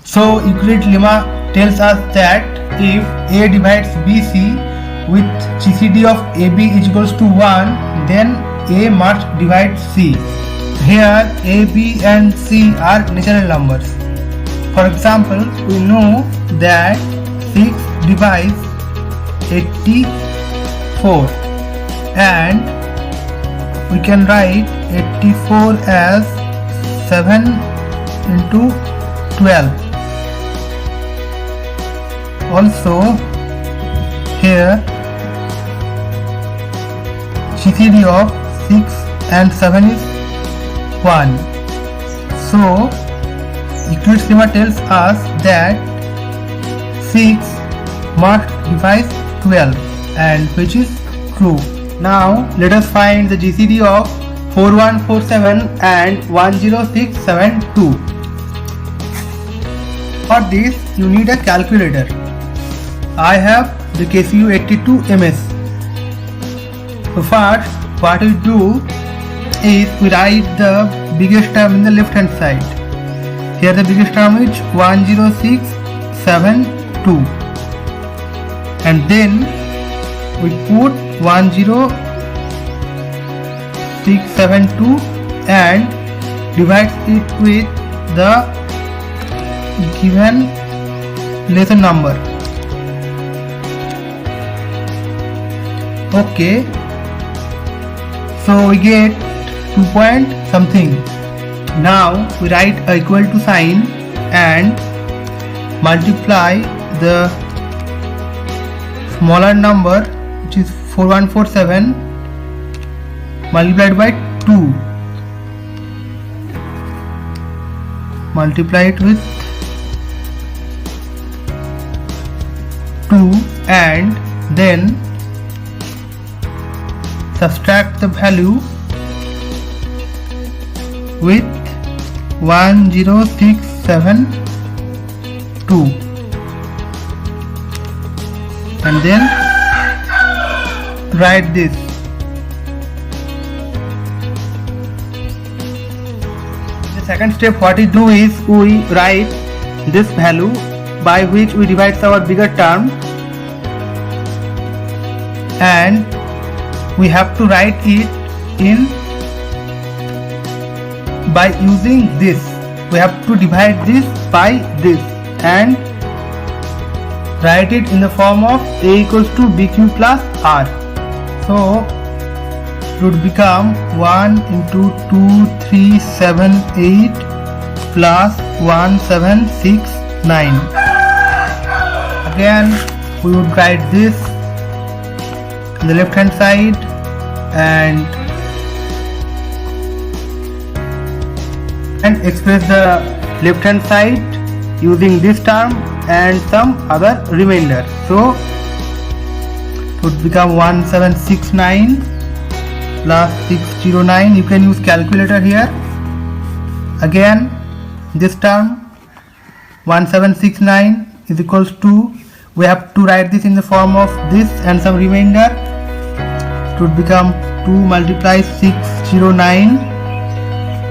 So Euclid's lemma tells us that if A divides BC with GCD of AB is equals to 1, then A must divide C. Here A, B and C are natural numbers. For example, we know that 6 divides 84 and we can write 84 as 7 into 12. Also here GCD of 6 and 7 is 1. So Euclid's lemma tells us that 6 must divide 12, and which is true. Now let us find the GCD of 4147 and 10672. For this you need a calculator. I have the KCU 82 MS. So first what we do is we write the biggest term in the left hand side. Here the biggest term is 10672 and then we put 10672 and divide it with the given lesson number. Okay, so we get 2 point something. Now we write a equal to sign and multiply the smaller number, which is 4147, multiplied by 2. Multiply it with 2 and then subtract the value with 10672 and then write this. The second step what we do is we write this value by which we divide our bigger term, and we have to write it in by using this. We have to divide this by this and write it in the form of A equals to BQ plus R. So it would become 1 into 2378 plus 1769. Again we would write this on the left hand side and express the left hand side using this term and some other remainder. So it would become 1769 plus 609. You can use calculator here. Again this term 1769 is equals to, we have to write this in the form of this and some remainder. It would become 2 multiply 609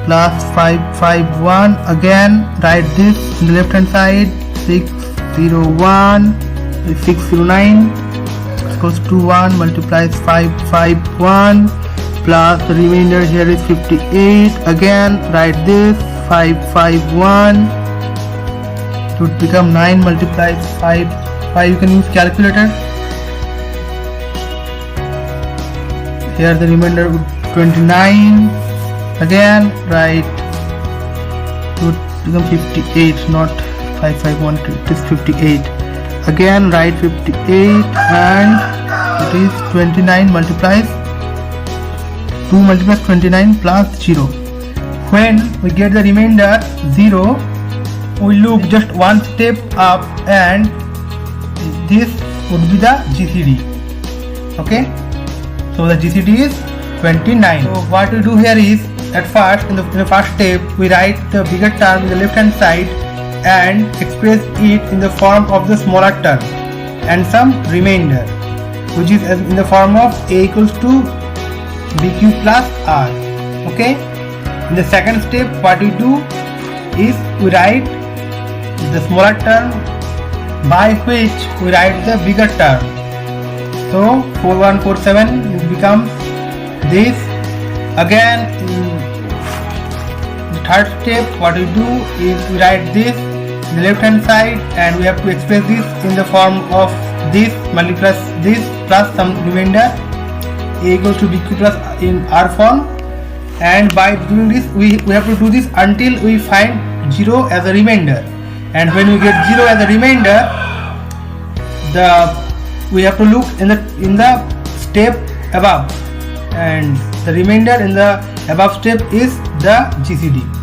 plus 551. Again write this in the left hand side, 601 609 equals to 1 multiplies 551 plus the remainder here is 58. Again write this 551. It would become 9 multiplies 5. You can use calculator. Here the remainder would 29. Again write, it would become 58, not 551, it is 58. Again write 58 and it is 29 multiplies 2 multiplies 29 plus 0. When we get the remainder 0, we look just one step up and this would be the GCD. Okay, so the GCD is 29. So what we do here is, at first in the first step we write the bigger term in the left hand side and express it in the form of the smaller term and some remainder, which is in the form of A equals to BQ plus R. Okay, in the second step what we do is we write is the smaller term by which we write the bigger term. So 4147 becomes this. Again, in the third step, what we do is we write this in the left hand side, and we have to express this in the form of this multiplies this plus some remainder a equals to bq plus in r form. And by doing this, we have to do this until we find 0 as a remainder, and when we get 0 as a remainder, we have to look in the step above, and the remainder in the above step is the GCD.